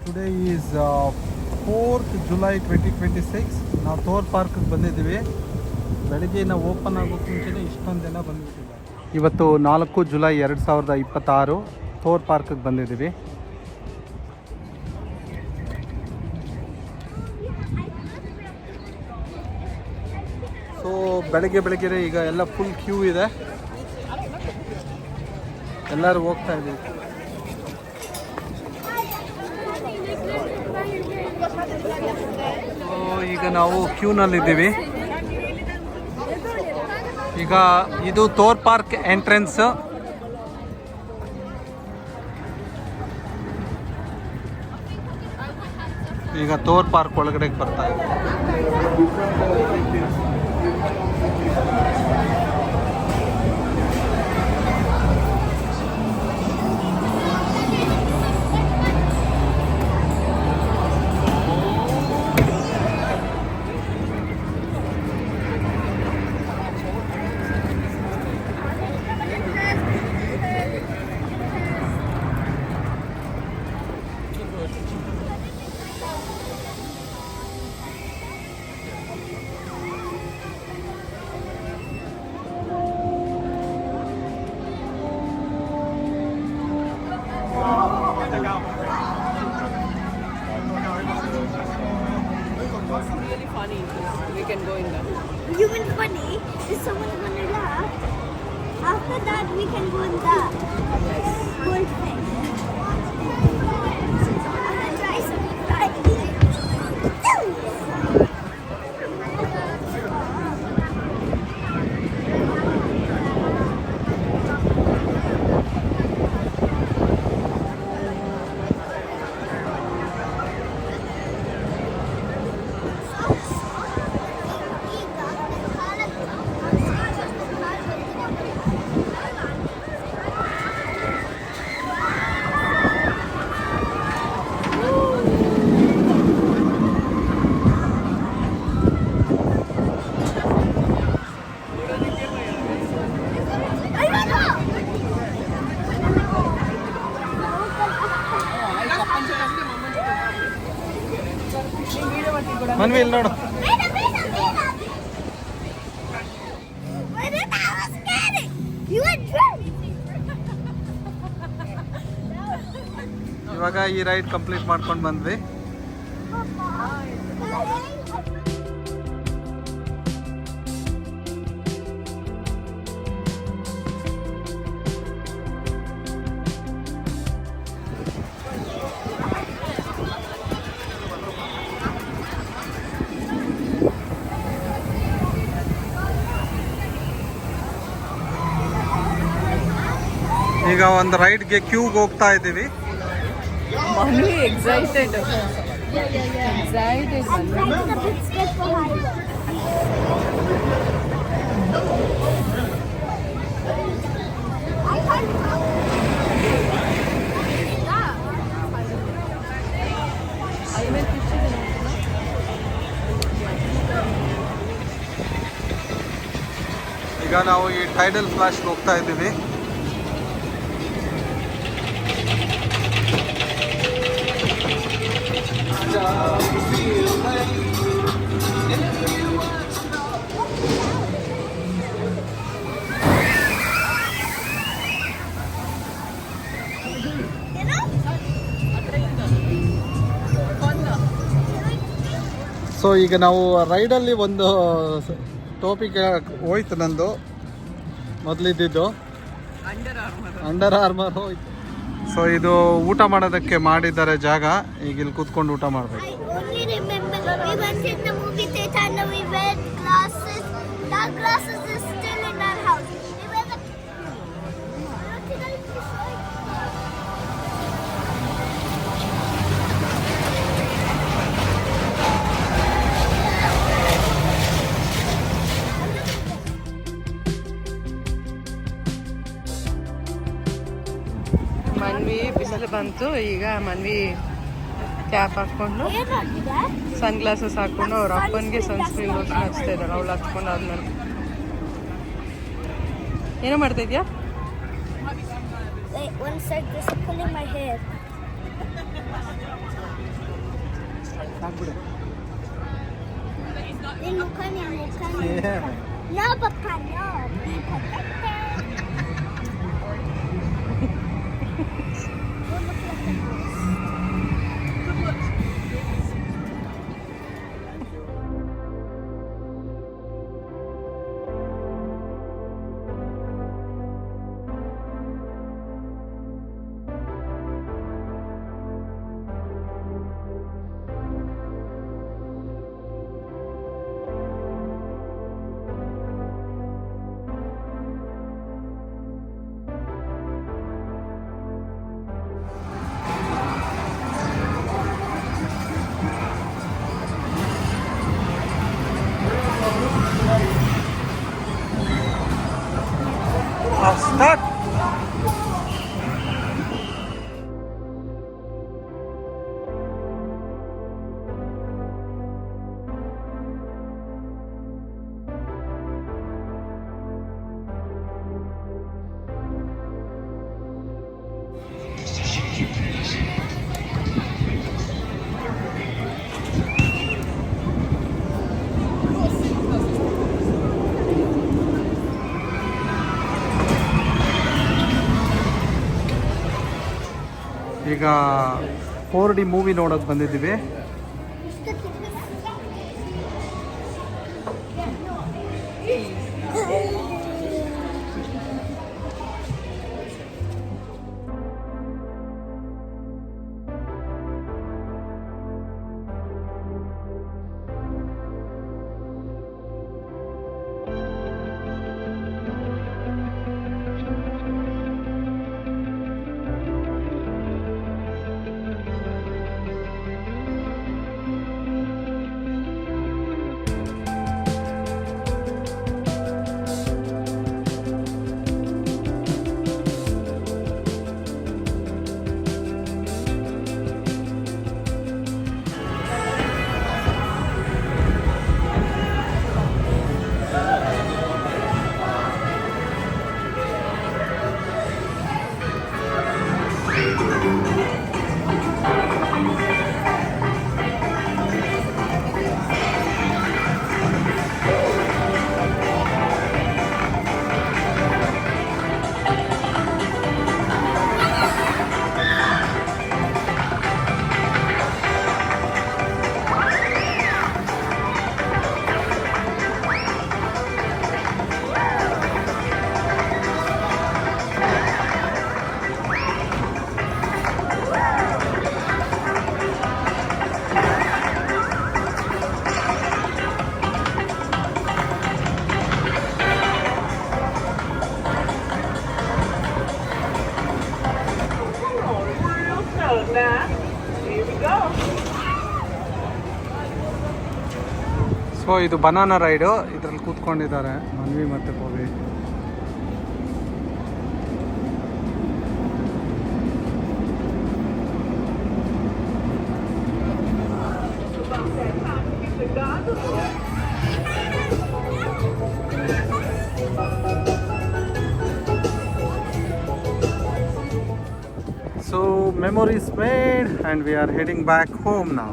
Today is 4th July 2026. ನಾವು Thor ಪಾರ್ಕ್ಗೆ ಬಂದಿದ್ದೀವಿ. ಬೆಳಗ್ಗೆ ನಾವು ಓಪನ್ ಆಗೋಕ್ಕೆ ಮುಂಚೆನೇ ಇಷ್ಟೊಂದು ಜನ ಬಂದುಬಿಟ್ಟಿದ್ದಾರೆ. ಇವತ್ತು 4 July 2026 ಥೋರ್ ಪಾರ್ಕ್ಗೆ ಬಂದಿದ್ದೀವಿ. ಸೊ ಬೆಳಗ್ಗೆ ಈಗ ಎಲ್ಲ ಫುಲ್ ಕ್ಯೂ ಇದೆ, ಎಲ್ಲರೂ ಹೋಗ್ತಾ ಇದ್ದೀವಿ. ಈಗ ನಾವು ಕ್ಯೂನಲ್ಲಿದ್ದೀವಿ. ಈಗ ಇದು ಥೋರ್ ಪಾರ್ಕ್ ಎಂಟ್ರೆನ್ಸ್. ಈಗ ಥೋರ್ ಪಾರ್ಕ್ ಒಳಗಡೆ ಬರ್ತಾ ಇದೆ. Really funny. We can go in there. You mean funny? Is someone gonna laugh? After that, we can go in the gold thing. I'm gonna try some. Manvi ಇಲ್ಲಿ ನೋಡು. ಇವಾಗ ಈ ride complete ಮಾಡ್ಕೊಂಡು ಬಂದ್ವಿ. ಈಗ ಒಂದು ರೈಡ್ಗೆ ಕ್ಯೂಗೆ ಹೋಗ್ತಾ ಇದ್ದೀವಿ. Manu excited. Excited. I'm trying the biscuit for Harry. ಈಗ ನಾವು ಈ ಟೈಡಲ್ ಫ್ಲಾಶ್ಗೆ ಹೋಗ್ತಾ ಇದ್ದೀವಿ. ಸೊ ಈಗ ನಾವು ರೈಡಲ್ಲಿ ಒಂದು ಟಾಪಿಕ್ ಹೋಯ್ತು. ನಂದು ಮೊದಲಿದ್ದು ಅಂಡರ್ ಆರ್ಮರ್ ಹೋಯ್ತು. ಸೊ ಇದು ಊಟ ಮಾಡೋದಕ್ಕೆ ಮಾಡಿದ್ದಾರೆ ಜಾಗ. ಈಗ ಇಲ್ಲಿ ಕೂತ್ಕೊಂಡು ಊಟ ಮಾಡಬೇಕು. I only remember we went in the movie theater and we wear glasses. That glasses is still in our house. We wear the. Manvi ಬಿಸಿಲು ಬಂತು. ಈಗ ಮನ್ವಿ ಕ್ಯಾಪ್ ಹಾಕ್ಕೊಂಡು ಸನ್ ಗ್ಲಾಸಸ್ ಹಾಕ್ಕೊಂಡು ಅವ್ರ ಅಪ್ಪನಿಗೆ ಸನ್ಸ್ಕ್ರೀನ್ ಲೋಷನ್ ಹಚ್ತಾ ಇದ್ದಾಳೆ. ಅವಳು ಹಚ್ಕೊಂಡು ಆದ್ಮೇಲೆ ಏನೋ ಮಾಡ್ತಾ ಇದೆಯಾ? Wait, one sec, just pulling my hair. ಸಾಕ್ಬಿಡು. No, Papa, no. Be protected. Start. ಈಗ 4D ಮೂವಿ ನೋಡೋಕೆ ಬಂದಿದ್ದೀವಿ. ಸೊ ಇದು ಬನಾನಾ ರೈಡು. ಇದರಲ್ಲಿ ಕೂತ್ಕೊಂಡಿದ್ದಾರೆ ಮನ್ವಿ ಮತ್ತು ಪೋವಿ. So memories made and we are heading back home now.